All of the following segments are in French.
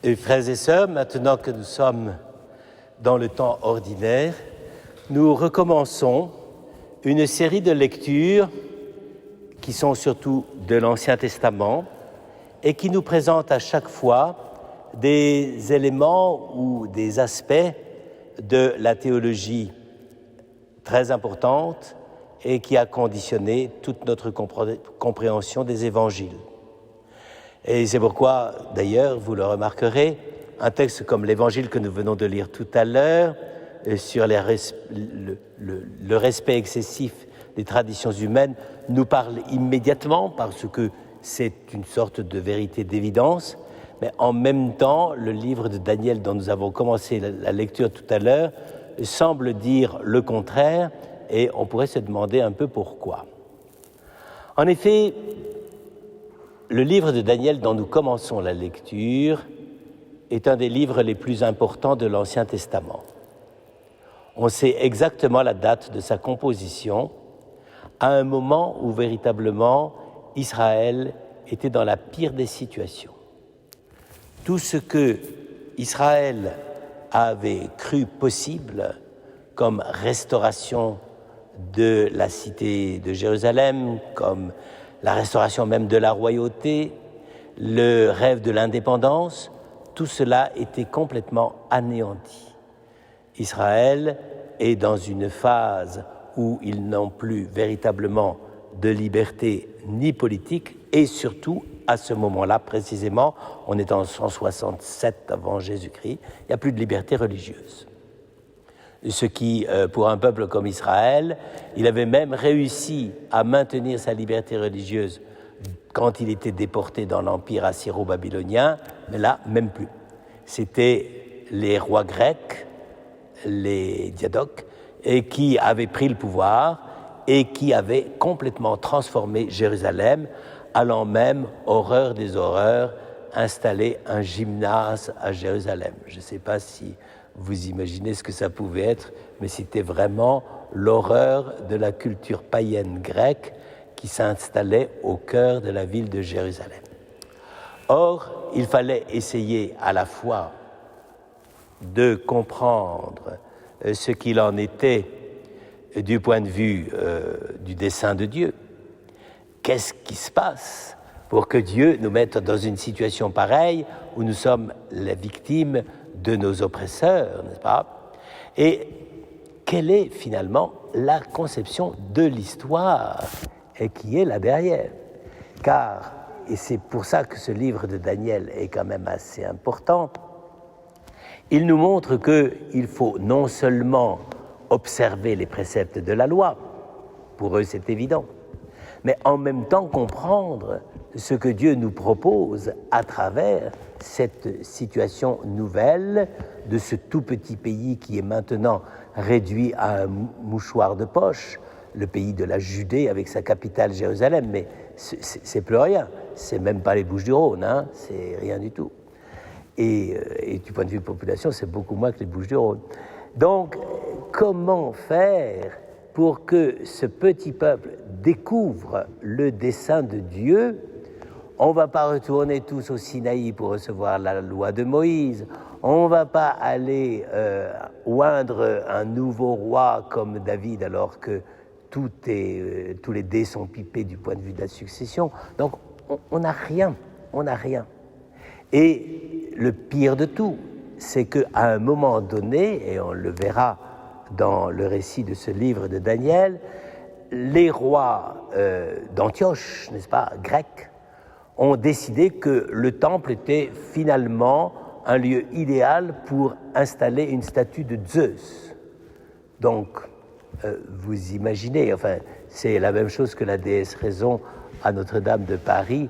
Et frères et sœurs, maintenant que nous sommes dans le temps ordinaire, nous recommençons une série de lectures qui sont surtout de l'Ancien Testament et qui nous présentent à chaque fois des éléments ou des aspects de la théologie très importante et qui a conditionné toute notre compréhension des évangiles. Et c'est pourquoi, d'ailleurs, vous le remarquerez, un texte comme l'évangile que nous venons de lire tout à l'heure, sur le respect excessif des traditions humaines, nous parle immédiatement parce que c'est une sorte de vérité d'évidence, mais en même temps, le livre de Daniel dont nous avons commencé la lecture tout à l'heure semble dire le contraire, et on pourrait se demander un peu pourquoi. En effet, le livre de Daniel dont nous commençons la lecture est un des livres les plus importants de l'Ancien Testament. On sait exactement la date de sa composition, à un moment où véritablement Israël était dans la pire des situations. Tout ce que Israël avait cru possible comme restauration de la cité de Jérusalem, comme la restauration même de la royauté, le rêve de l'indépendance, tout cela était complètement anéanti. Israël est dans une phase où ils n'ont plus véritablement de liberté ni politique, et surtout, à ce moment-là, précisément, on est en 167 avant Jésus-Christ, il n'y a plus de liberté religieuse. Ce qui, pour un peuple comme Israël, il avait même réussi à maintenir sa liberté religieuse quand il était déporté dans l'empire assyro-babylonien, mais là, même plus. C'était les rois grecs, les diadoques, et qui avaient pris le pouvoir et qui avaient complètement transformé Jérusalem, allant même, horreur des horreurs, installer un gymnase à Jérusalem. Je ne sais pas si vous imaginez ce que ça pouvait être, mais c'était vraiment l'horreur de la culture païenne grecque qui s'installait au cœur de la ville de Jérusalem. Or, il fallait essayer à la fois de comprendre ce qu'il en était du point de vue du dessein de Dieu. Qu'est-ce qui se passe pour que Dieu nous mette dans une situation pareille où nous sommes les victimes de nos oppresseurs, n'est-ce pas? Et quelle est finalement la conception de l'histoire et qui est là derrière? Car, et c'est pour ça que ce livre de Daniel est quand même assez important, il nous montre qu'il faut non seulement observer les préceptes de la loi, pour eux c'est évident, mais en même temps comprendre ce que Dieu nous propose à travers cette situation nouvelle de ce tout petit pays qui est maintenant réduit à un mouchoir de poche, le pays de la Judée avec sa capitale Jérusalem, mais c'est plus rien, c'est même pas les Bouches-du-Rhône, hein, c'est rien du tout. Et du point de vue population, c'est beaucoup moins que les Bouches-du-Rhône. Donc, comment faire pour que ce petit peuple découvre le dessein de Dieu? On ne va pas retourner tous au Sinaï pour recevoir la loi de Moïse. On ne va pas aller oindre un nouveau roi comme David alors que tous les dés sont pipés du point de vue de la succession. Donc, on n'a rien, on n'a rien. Et le pire de tout, c'est qu'à un moment donné, et on le verra dans le récit de ce livre de Daniel, les rois d'Antioche, n'est-ce pas, grecs, ont décidé que le temple était finalement un lieu idéal pour installer une statue de Zeus. Donc, vous imaginez, enfin, c'est la même chose que la déesse Raison à Notre-Dame de Paris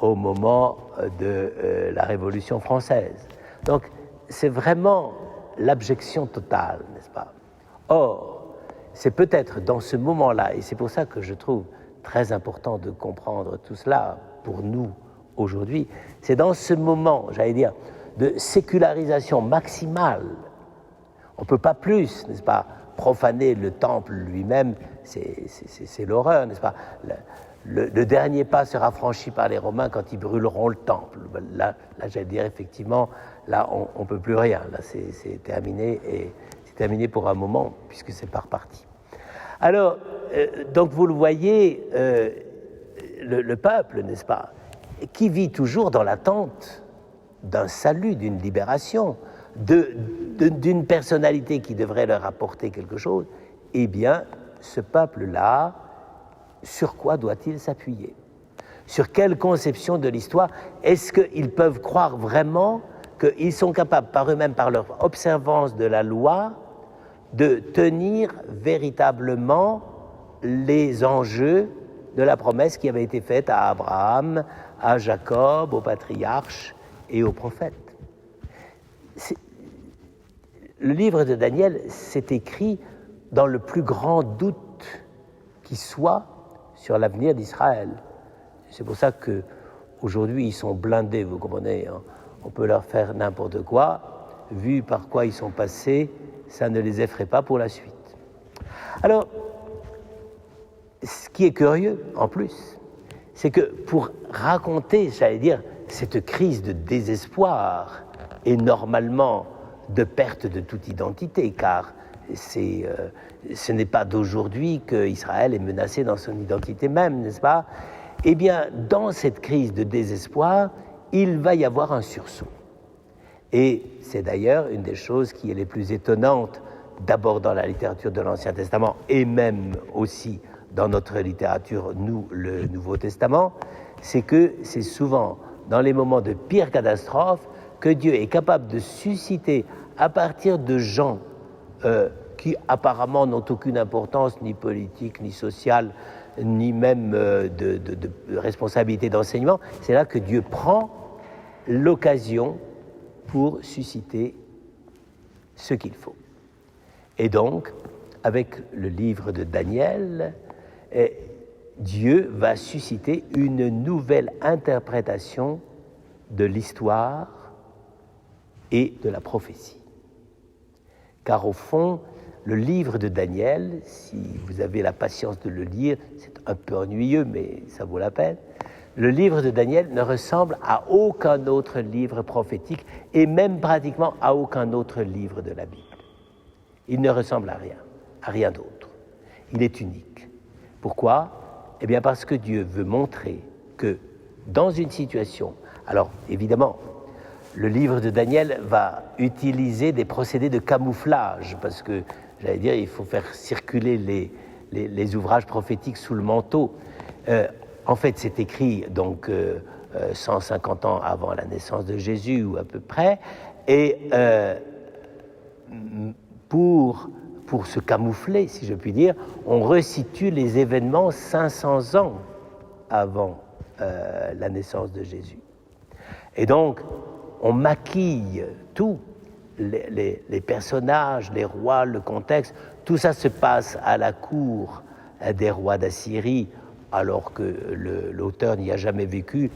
au moment de la Révolution française. Donc, c'est vraiment l'abjection totale, n'est-ce pas? Or, c'est peut-être dans ce moment-là, et c'est pour ça que je trouve très important de comprendre tout cela pour nous aujourd'hui, c'est dans ce moment, j'allais dire, de sécularisation maximale. On ne peut pas plus, n'est-ce pas, profaner le temple lui-même, c'est l'horreur, n'est-ce pas? le dernier pas sera franchi par les Romains quand ils brûleront le temple. Là j'allais dire effectivement, là on ne peut plus rien, là c'est terminé, et c'est terminé pour un moment, puisque c'est pas reparti. Alors, donc vous le voyez, le peuple, n'est-ce pas, qui vit toujours dans l'attente d'un salut, d'une libération, d'une personnalité qui devrait leur apporter quelque chose, eh bien, ce peuple-là, sur quoi doit-il s'appuyer? Sur quelle conception de l'histoire? Est-ce qu'ils peuvent croire vraiment qu'ils sont capables, par eux-mêmes, par leur observance de la loi, de tenir véritablement les enjeux de la promesse qui avait été faite à Abraham, à Jacob, aux patriarches et aux prophètes? Le livre de Daniel s'est écrit dans le plus grand doute qui soit sur l'avenir d'Israël. C'est pour ça qu'aujourd'hui, ils sont blindés, vous comprenez, hein. On peut leur faire n'importe quoi, vu par quoi ils sont passés, ça ne les effraie pas pour la suite. Alors, ce qui est curieux, en plus, c'est que pour raconter, j'allais dire, cette crise de désespoir et normalement de perte de toute identité, car ce n'est pas d'aujourd'hui qu'Israël est menacé dans son identité même, n'est-ce pas? Eh bien, dans cette crise de désespoir, il va y avoir un sursaut. Et c'est d'ailleurs une des choses qui est les plus étonnantes, d'abord dans la littérature de l'Ancien Testament et même aussi dans notre littérature, nous, le Nouveau Testament, c'est que c'est souvent dans les moments de pire catastrophe que Dieu est capable de susciter à partir de gens qui apparemment n'ont aucune importance, ni politique, ni sociale, ni même de responsabilité d'enseignement. C'est là que Dieu prend l'occasion pour susciter ce qu'il faut. Et donc, avec le livre de Daniel, Dieu va susciter une nouvelle interprétation de l'histoire et de la prophétie. Car au fond, le livre de Daniel, si vous avez la patience de le lire, c'est un peu ennuyeux, mais ça vaut la peine. Le livre de Daniel ne ressemble à aucun autre livre prophétique et même pratiquement à aucun autre livre de la Bible. Il ne ressemble à rien d'autre. Il est unique. Pourquoi? Eh bien parce que Dieu veut montrer que dans une situation, alors évidemment, le livre de Daniel va utiliser des procédés de camouflage, parce que, j'allais dire, il faut faire circuler les ouvrages prophétiques sous le manteau. En fait, c'est écrit donc 150 ans avant la naissance de Jésus, ou à peu près, et pour se camoufler, si je puis dire, on resitue les événements 500 ans avant la naissance de Jésus. Et donc, on maquille tout, les personnages, les rois, le contexte, tout ça se passe à la cour des rois d'Assyrie, alors que l'auteur n'y a jamais vécu,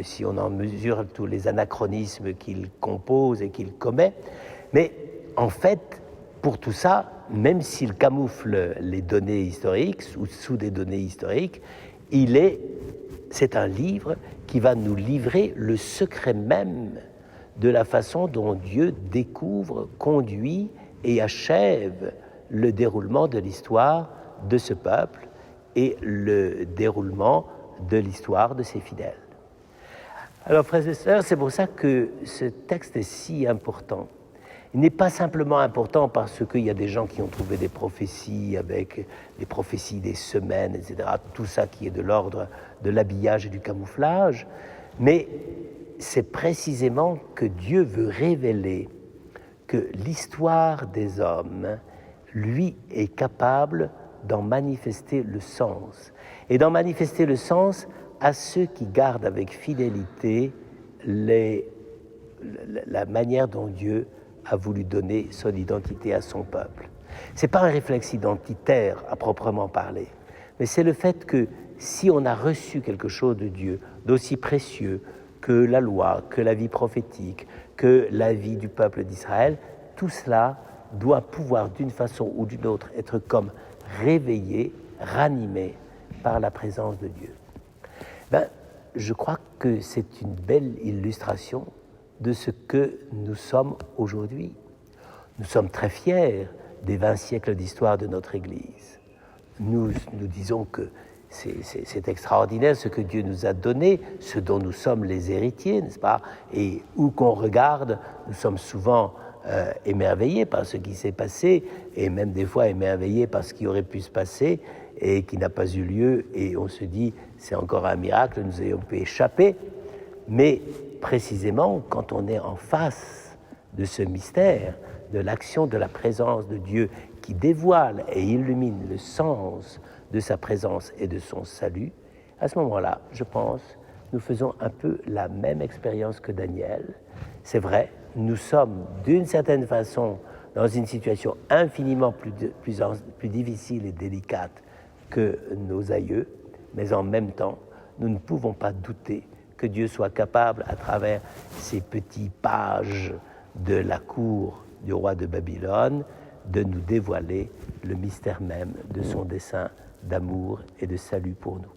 si on en mesure tous les anachronismes qu'il compose et qu'il commet. Mais en fait, pour tout ça, même s'il camoufle les données historiques, ou sous des données historiques, c'est un livre qui va nous livrer le secret même de la façon dont Dieu découvre, conduit et achève le déroulement de l'histoire de ce peuple et le déroulement de l'histoire de ses fidèles. Alors, frères et sœurs, c'est pour ça que ce texte est si important. Il n'est pas simplement important parce qu'il y a des gens qui ont trouvé des prophéties avec les prophéties des semaines, etc., tout ça qui est de l'ordre de l'habillage et du camouflage, mais c'est précisément que Dieu veut révéler que l'histoire des hommes, lui, est capable d'en manifester le sens, et d'en manifester le sens à ceux qui gardent avec fidélité la manière dont Dieu a voulu donner son identité à son peuple. Ce n'est pas un réflexe identitaire à proprement parler, mais c'est le fait que si on a reçu quelque chose de Dieu d'aussi précieux que la loi, que la vie prophétique, que la vie du peuple d'Israël, tout cela doit pouvoir d'une façon ou d'une autre être comme réveillé, ranimé par la présence de Dieu. Je crois que c'est une belle illustration de ce que nous sommes aujourd'hui. Nous sommes très fiers des 20 siècles d'histoire de notre Église. Nous disons que c'est extraordinaire ce que Dieu nous a donné, ce dont nous sommes les héritiers, n'est-ce pas? Et où qu'on regarde, nous sommes souvent émerveillés par ce qui s'est passé, et même des fois émerveillés par ce qui aurait pu se passer et qui n'a pas eu lieu, et on se dit, c'est encore un miracle, nous ayons pu échapper. Mais précisément, quand on est en face de ce mystère, de l'action de la présence de Dieu qui dévoile et illumine le sens de sa présence et de son salut, à ce moment-là, je pense, nous faisons un peu la même expérience que Daniel. C'est vrai, nous sommes d'une certaine façon dans une situation infiniment plus difficile et délicate que nos aïeux, mais en même temps, nous ne pouvons pas douter que Dieu soit capable, à travers ces petits pages de la cour du roi de Babylone, de nous dévoiler le mystère même de son dessein d'amour et de salut pour nous.